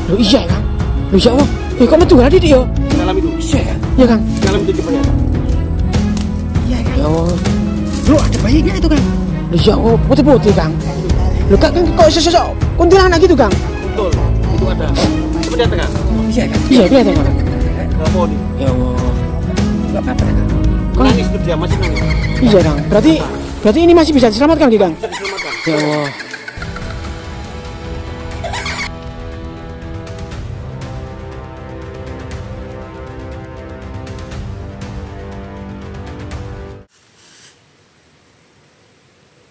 Loh iya Kang. Loh ya Allah. Kok metu tadi dia? Dalam itu. Iya Kang. Iya Kang. Dalam itu coba ya. Iya Kang. Ya Allah. Loh ada bayinya itu Kang. Loh ya Allah, putih-putih Kang. Loh Kang kok sosok kuntilanak gitu Kang? Betul. Itu ada. Coba lihat Kang. Iya Kang. Iya kelihatan Kang. Apa nih? Ya Allah. Enggak apa-apa Kang. Nangis tuh dia masih nangis. Iya Kang. Berarti ini masih bisa diselamatkan Kang? Bisa diselamatkan. Ya Allah.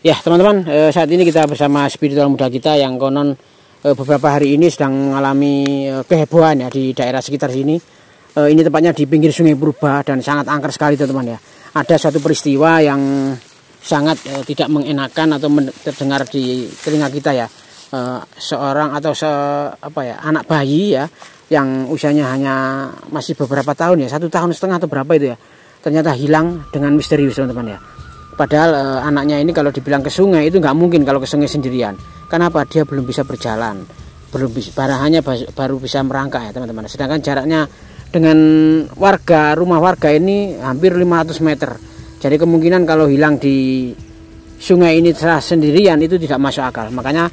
Ya teman-teman, saat ini kita bersama spiritual muda kita yang konon beberapa hari ini sedang mengalami kehebohan ya di daerah sekitar sini. Ini tepatnya di pinggir Sungai Purba dan sangat angker sekali teman-teman ya. Ada suatu peristiwa yang sangat tidak mengenakan atau terdengar di telinga kita ya. Seorang atau anak bayi ya yang usianya hanya masih beberapa tahun ya, 1,5 tahun atau berapa itu ya. Ternyata hilang dengan misterius teman-teman ya. Padahal anaknya ini kalau dibilang ke sungai itu nggak mungkin kalau ke sungai sendirian. Kenapa? Dia belum bisa berjalan, baru bisa merangkak ya teman-teman. Sedangkan jaraknya dengan rumah warga ini hampir 500 meter. Jadi kemungkinan kalau hilang di sungai ini sendirian itu tidak masuk akal. Makanya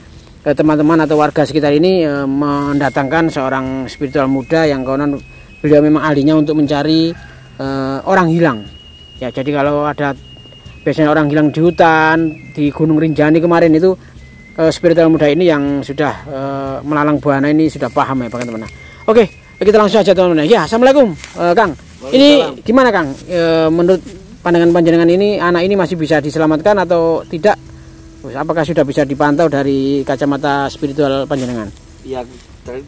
teman-teman atau warga sekitar ini mendatangkan seorang spiritual muda yang konon beliau memang ahlinya untuk mencari orang hilang. Ya jadi kalau ada biasanya orang hilang di hutan, di Gunung Rinjani kemarin itu spiritual muda ini yang sudah melalang buana ini sudah paham ya teman-teman. Oke, kita langsung aja teman-teman. Ya, assalamualaikum Kang. Ini gimana Kang? Menurut pandangan panjenengan ini anak ini masih bisa diselamatkan atau tidak? Apakah sudah bisa dipantau dari kacamata spiritual panjenengan? Iya, dari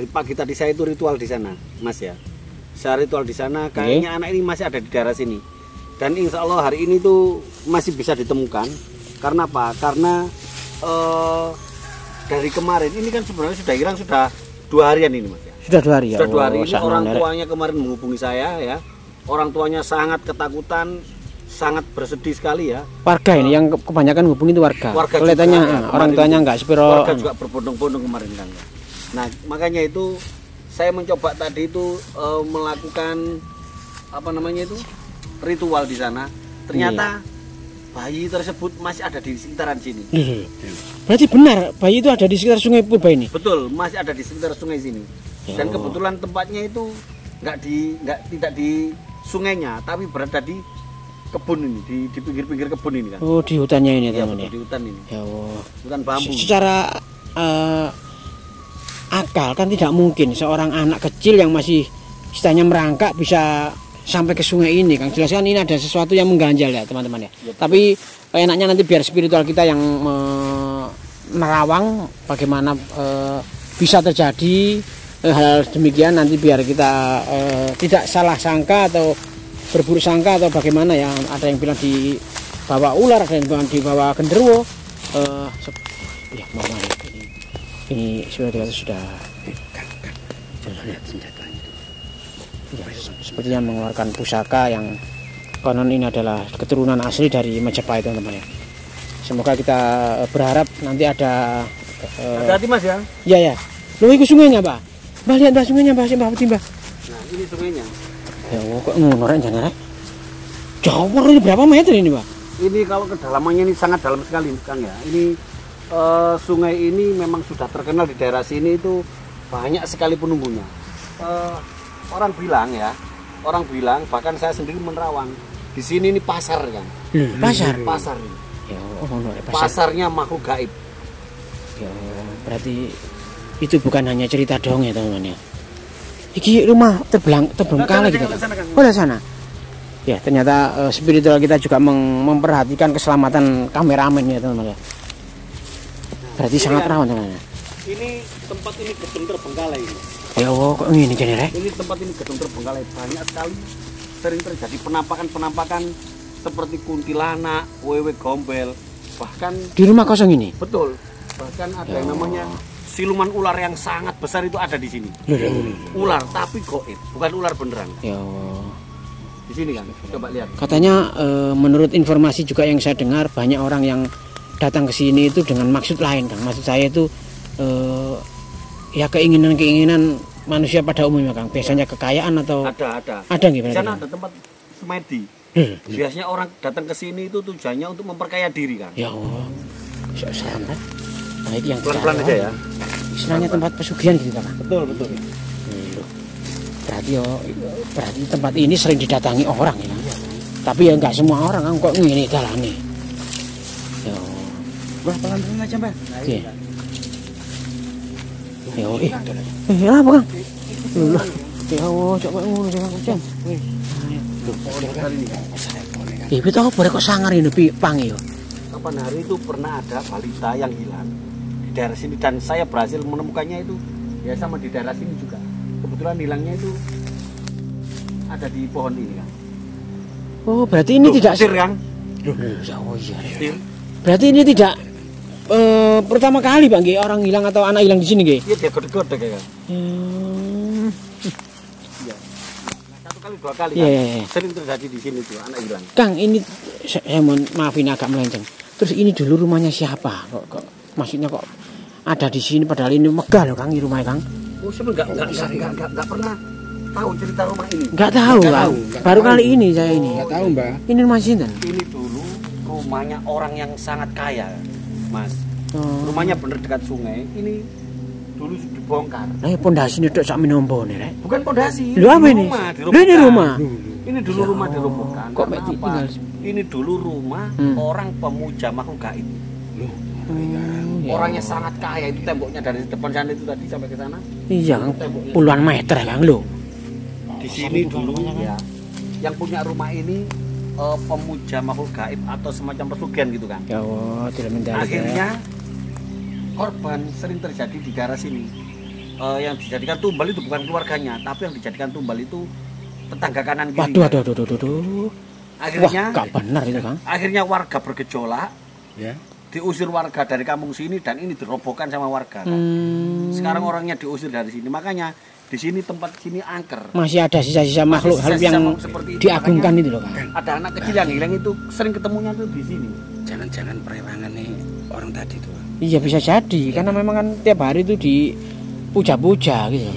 pagi tadi saya itu ritual di sana, Mas ya. Saya ritual di sana, kayaknya anak ini masih ada di daerah sini. Dan insya Allah hari ini tuh masih bisa ditemukan. Karena apa? Karena dari kemarin ini kan sebenarnya sudah hilang sudah 2 harian ini Mas ya. Sudah 2 hari ya. Sudah 2 hari ini orang tuanya kemarin menghubungi saya ya. Orang tuanya sangat ketakutan, sangat bersedih sekali ya. Warga ini yang kebanyakan hubungi itu warga. Kelihatannya orang tuanya enggak sepiro. Warga juga berbondong-bondong kemarin kan. Nah makanya itu saya mencoba tadi itu melakukan ritual di sana. Ternyata bayi tersebut masih ada di sekitaran sini. Berarti benar bayi itu ada di sekitar Sungai Purba ini? Betul, masih ada di sekitar sungai sini. Dan kebetulan tempatnya itu tidak di sungainya, tapi berada di kebun ini, di pinggir-pinggir kebun ini kan. Oh, di hutannya ini ya, teman ya. Di hutan ini. Ya Allah. Hutan bambu. Secara akal kan tidak mungkin seorang anak kecil yang masih istilahnya merangkak bisa sampai ke sungai ini Kang. Jelas kan ini ada sesuatu yang mengganjal ya teman-teman ya. Tapi enaknya nanti biar spiritual kita yang merawang bagaimana bisa terjadi hal demikian, nanti biar kita tidak salah sangka atau berburuk sangka atau bagaimana ya. Ada yang bilang dibawa ular, ada yang bilang dibawa genderuwo. Ya mau ini sudah lihat senjatanya. Ya, sepertinya mengeluarkan pusaka yang konon ini adalah keturunan asli dari Majapahit teman-teman ya. Semoga kita berharap nanti ada hati Mas ya. Iya ya. Lu ikut sungainya Pak. Mbah lihat Mbah sungainya Mbah Mbah. Nah ini sungainya. Ya kok ngono rek jane rek. Jauh ini berapa meter ini Pak? Ini kalau kedalamannya ini sangat dalam sekali Kang ya. Ini sungai ini memang sudah terkenal di daerah sini itu banyak sekali penunggunya. Orang bilang bahkan saya sendiri menerawang di sini ini pasar kan. Pasar ini. Ya, pasarnya makhluk gaib. Ya, berarti itu bukan hanya cerita dong ya teman-teman ya. Iki rumah terbengkalai gitu kan. Oh, di sana. Ya, ternyata spiritual kita juga memperhatikan keselamatan kameramen ya teman-teman ya. Berarti sangat rawan teman-teman. Ini tempat ini gedung terbengkalai ini. Ya Allah, kok ini jane rek? Ini tempat ini gedung terbengkalai banyak sekali sering terjadi penampakan seperti kuntilanak, wewe gombel, bahkan di rumah kosong ini. Betul. Bahkan ada yang namanya siluman ular yang sangat besar itu ada di sini. Ular tapi goib, bukan ular beneran. Ya. Di sini kan, coba lihat. Katanya menurut informasi juga yang saya dengar banyak orang yang datang ke sini itu dengan maksud lain, Kang. Maksud saya itu ya keinginan-keinginan manusia pada umumnya Kang. Biasanya kekayaan atau Ada. ada nggih Di berarti? sana Kang? ada tempat semedi. Biasanya orang datang ke sini itu tujuannya untuk memperkaya diri kan. Ya Allah. Serem kan? Nah, itu yang Pelan-pelan aja ya. Istilahnya tempat pesugihan gitu Kang. Betul. Loh. Berarti tempat ini sering didatangi orang ya. Kang? Tapi ya nggak semua orang Kang kok ngene dalane. Ya. Wah, pelan-pelan aja, Mbak. Oke. Ya, apa Kang? Loh. Ya Allah, coba ngono jangan kucing. Ibu tahu boleh kok sangar ini pang ya. Kapan hari itu pernah ada balita yang hilang di daerah sini dan saya berhasil menemukannya itu ya sama di daerah sini juga. Kebetulan hilangnya itu ada di pohon ini kan. Oh, berarti ini tidak petir, Kang. Oh iya. Petir. Berarti ini tidak pertama kali Bang orang hilang atau anak hilang di sini nggih? Iya, dia gede-gede kayak kan. Iya. Satu kali dua kali kan. Iya. Sering terjadi di sini tuh anak hilang. Kang, ini saya mohon maafin agak melenceng. Terus ini dulu rumahnya siapa? Kok maksudnya kok ada di sini padahal ini megah loh Kang, ini rumahnya Kang. Oh, sebenarnya enggak pernah tahu cerita rumah ini. Enggak tahu Kang. Baru kali ini saya ini. Enggak tahu, Mbak. Ini rumah sinten? Ini dulu rumahnya orang yang sangat kaya, Mas. Oh. Rumahnya bener dekat sungai. Ini dulu dibongkar. Lah pondasi ini tok sak minombo nih, Rek. Bukan pondasi. Lu apa ini? Lu ini rumah. Ini dulu rumah dirobohkan. Kok Karena mek apa? tinggal? Ini dulu rumah orang pemuja makhluk gaib. Ya. Orangnya sangat kaya, itu temboknya dari depan sana itu tadi sampai ke sana. Iya Kang, puluhan meter Kang lho. Di sini dulu ya, yang punya rumah ini pemuja makhluk gaib atau semacam pesugihan gitu kan. Ya Allah, tidak mendalik. Akhirnya korban sering terjadi di daerah sini. Yang dijadikan tumbal itu bukan keluarganya, tapi yang dijadikan tumbal itu tetangga kanan kiri. Waduh. Akhirnya, wah, gak benar itu Kang. akhirnya warga bergejolak, Ya. diusir warga dari kampung sini dan ini dirobohkan sama warga. Kan? Sekarang orangnya diusir dari sini, makanya di sini tempat sini angker. Masih ada sisa-sisa makhluk halus sisa-sisa yang makhluk seperti itu. diagungkan Makanya itu loh Kang. Ada anak kecil yang hilang itu sering ketemunya tuh di sini. Jangan-jangan perewangan nih orang tadi tuh. Iya bisa jadi, karena memang kan tiap hari itu dipuja-puja gitu.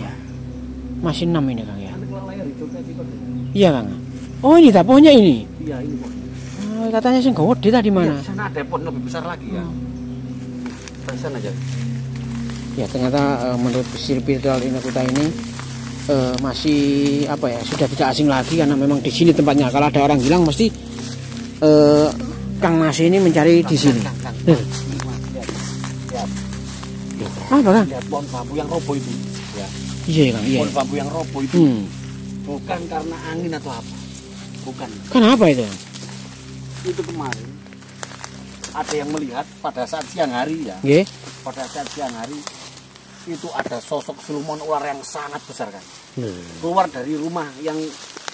Masih 6 ini Kang ya. Nanti kalau layar hijau kayak gitu. Iya Kang. Oh ini tak pohonnya ini. Iya ini kok. Katanya sih gede tadi mana? Iya, di sana ada pohon lebih besar lagi ya. Di sana aja. Ya ternyata menurut spiritual Inakuta ini masih apa ya sudah tidak asing lagi karena memang di sini tempatnya. Kalau ada orang hilang mesti Kang Mas ini mencari di sini. Apa Kang? Lihat pohon bambu yang roboh itu. Ya. Iya Kang, iya. Pohon bambu yang roboh itu bukan karena angin atau apa. Bukan. Kenapa itu? Itu kemarin ada yang melihat pada saat siang hari ya. Nggih. Pada saat siang hari itu ada sosok siluman ular yang sangat besar kan. Keluar dari rumah yang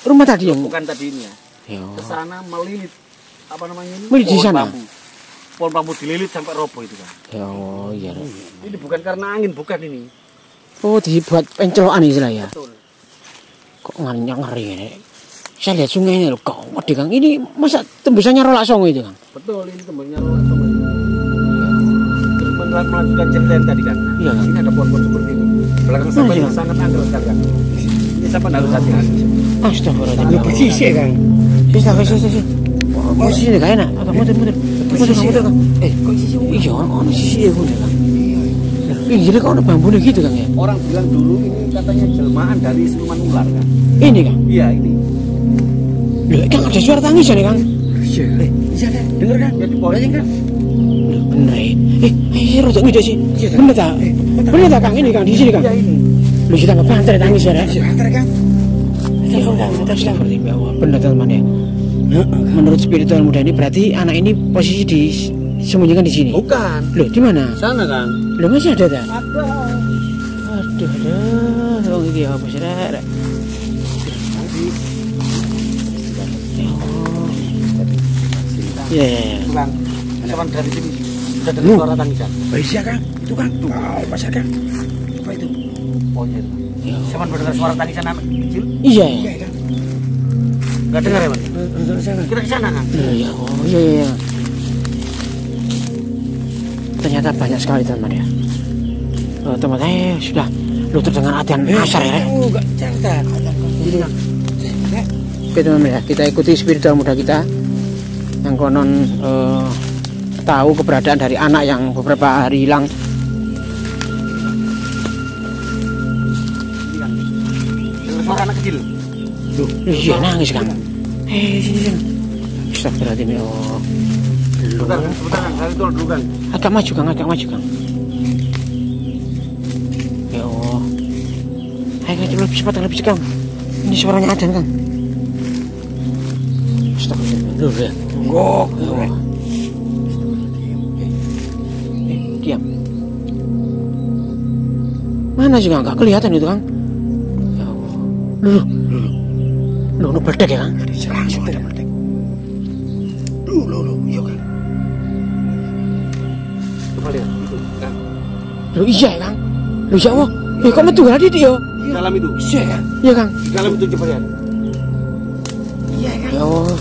Rumah tadi yang bukan tadi ini ya. Ya. Ke sana melilit apa namanya ini? Melilit di sana? Bambu. Pohon bambu dililit sampai roboh itu kan. Ya oh iya. Ini bukan karena angin, bukan ini. Oh dibuat pencelokan istilah ya. Betul. Kok ngeri ini. Saya lihat sungai ini loh, kok gede Kang. Ini masa tembusannya rolak songo itu Kang? Betul, ini temannya langsung. Terus melanjutkan cerita yang tadi kan. Iya, Kang. Ini ada pohon-pohon seperti ini. Belakang sampai Iya. sangat angker sekali kan. Ini sampai harus hati-hati. Astagfirullahaladzim. Posisi kan. Sisi. Posisi ini gak enak. Agak muter. Muter Kang. Kok sisi Iya, ono sisi ya Kang. Jadi kok ono bambunya gitu Kang ya? Orang bilang dulu ini katanya jelmaan dari siluman ular kan. Ini Kang. Iya ini. Loh, Kang ada suara tangisan ya Kang? Iya. Bisa deh. Dengar kan? Ya di pohon kan. Loh, bener ya. Rodok ngide sih. Bener tak? Bener tak Kang ini Kang di sini Kang? Iya ini. Lu kita nggak pantai tangis ya? Bisa antar kan? Bener teman ya. Menurut spiritual muda ini berarti anak ini posisi disembunyikan di sini. Bukan. Loh, di mana? Sana kan. Loh, masih ada tak? Ada. Aduh. Oh, ini apa sih, Rek? Iya. Bukan. Cuman dari sini sudah dengar suara tangisan. Bisa kan? Itu kan. Oh, pasar kan. Apa itu? Oh iya. Cuman mendengar suara tangisan anak kecil. Iya. Iya kan? Enggak dengar ya, Mas? Untuk sana. Kita ke sana kan? Iya. Oh, iya. Ternyata banyak sekali teman ya. teman-teman sudah lu terdengar adzan asar ya. Enggak cerita. Oke teman-teman ya, kita ikuti spiritual muda kita yang konon tahu keberadaan dari anak yang beberapa hari hilang. Suara anak kecil. Loh, iya nangis Kang. Sini. Astagfirullahaladzim ya Allah. Sebentar Kang, saya tol dulu Kang. Agak maju Kang. Ya Allah. Ayo lebih cepat Kang. Ini suaranya adzan Kang. Astagfirullah. Ya. Enggak. Ya Allah. Diam. Mana sih Kang? Gak kelihatan itu Kang. Ya Allah. Lu meledak ya Kang? Langsung ada meledak. Lu, iya Kang. Coba lihat itu Kang. Lu iya ya Kang. Lu ya Allah. Kok metu tadi dia? Di dalam itu. Iya Kang. Iya Kang. Di dalam itu coba lihat. Iya Kang. Ya Allah.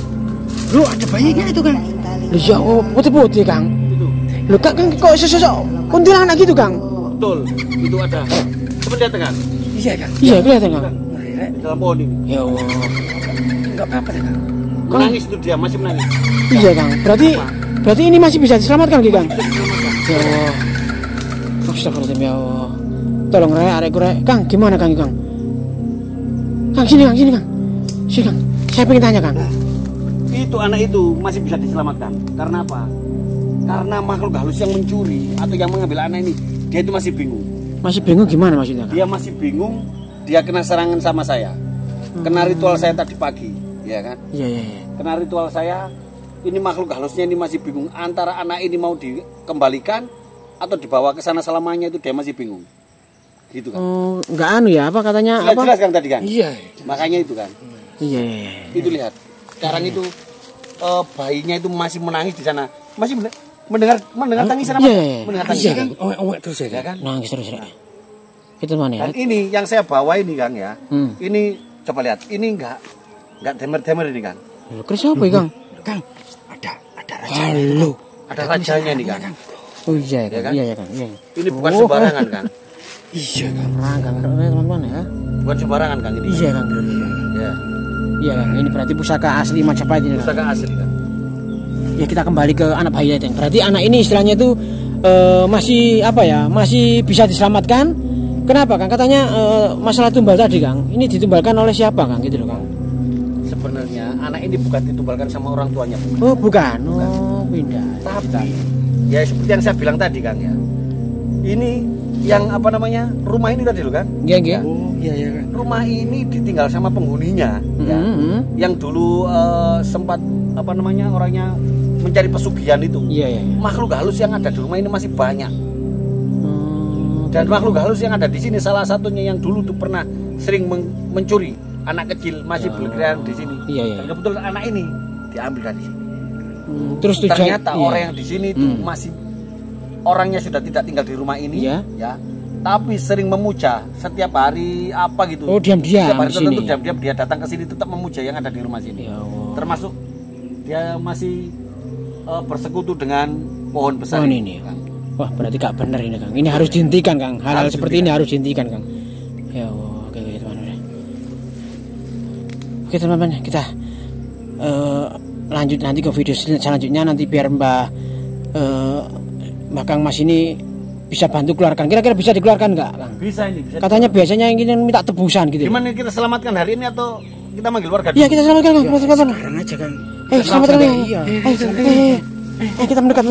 Lu ada bayinya itu Kang. Lu ya Allah, putih-putih Kang. Itu. Lu Kang kok sesosok kuntilanak gitu Kang? Betul. Itu ada. Coba lihat Kang. Iya Kang. Iya kelihatan Kang. Di dalam pohon ini. Ya Allah. Enggak apa-apa Kang. Menangis itu dia, masih menangis. Iya Kang. Berarti ini masih bisa diselamatkan Kang? Ya Allah. Astagfirullahaladzim ya Allah. Tolong arek Kang, gimana Kang? Kang sini Kang. Sini Kang. Saya pengen tanya Kang. Itu anak itu masih bisa diselamatkan. Karena apa? Karena makhluk halus yang mencuri atau yang mengambil anak ini, dia itu masih bingung. Masih bingung gimana maksudnya Kang? Dia masih bingung, dia kena serangan sama saya. Kena ritual saya tadi pagi, ya kan? Iya. Kena ritual saya, ini makhluk halusnya ini masih bingung antara anak ini mau dikembalikan atau dibawa ke sana selamanya, itu dia masih bingung. Gitu kan. Oh, enggak ya, apa katanya apa? Jelas kan tadi kan? Iya. Makanya itu kan. Iya. Itu lihat. Sekarang itu bayinya itu masih menangis di sana. Masih mendengar tangisan apa? Iya. Mendengar Iya tangisan Kang. Owek terus ya ya Kang. kan? Nangis terus ya. Itu mana ya? Dan ini yang saya bawa ini Kang ya. Hmm. Ini coba lihat. Ini enggak temer-temer ini Kang. Terus apa ya Kang? Kang, ada raja. Halo. Ada rajanya nih Kang. Oh iya Ya kan? Iya Kang. Iya. Ini bukan sembarangan Kang. Iya Kang. Kang, teman-teman ya. Bukan sembarangan Kang ini. Iya Kang. Ya. Iya Kang, ini berarti pusaka asli Majapahit ini. Kang. Pustaka asli Kang. Ya kita kembali ke anak bayi itu. Berarti anak ini istilahnya itu masih apa ya? Masih bisa diselamatkan. Kenapa Kang? Katanya masalah tumbal tadi Kang. Ini ditumbalkan oleh siapa Kang? Gitu loh Kang. Sebenarnya anak ini bukan ditumbalkan sama orang tuanya. Oh bukan. Oh pindah. Tapi ya seperti yang saya bilang tadi Kang ya. Ini yang apa namanya? Rumah ini tadi loh Kang. Iya. Oh, iya Kang. Rumah ini ditinggal sama penghuninya ya. Yang dulu sempat apa namanya? Orangnya mencari pesugihan itu. Iya. Makhluk halus yang ada di rumah ini masih banyak. Dan makhluk halus yang ada di sini salah satunya yang dulu tuh pernah sering mencuri anak kecil masih berkeliaran di sini. Iya. Dan kebetulan anak ini diambil dari sini. Terus Ternyata orang yang di sini itu masih orangnya sudah tidak tinggal di rumah ini, Iya. ya. Tapi sering memuja setiap hari apa gitu. Oh diam-diam Setiap hari di sini. tertentu diam-diam dia datang ke sini tetap memuja yang ada di rumah sini. Ya Allah. Termasuk dia masih bersekutu dengan pohon besar Pohon ini. Wah berarti gak benar ini Kang. Ini harus dihentikan Kang. Hal-hal seperti ini harus dihentikan Kang. Ya Allah. Oke teman-teman. Oke teman-teman kita lanjut nanti ke video selanjutnya nanti biar Mbak Kang Mas ini bisa bantu keluarkan. Kira-kira bisa dikeluarkan nggak Kang? Bisa ini. Bisa Katanya biasanya ingin minta tebusan gitu. Gimana kita selamatkan hari ini atau kita manggil warga? Iya kita selamatkan Kang. Sekarang aja Kang. Selamatkan. Iya. Kita mendekat.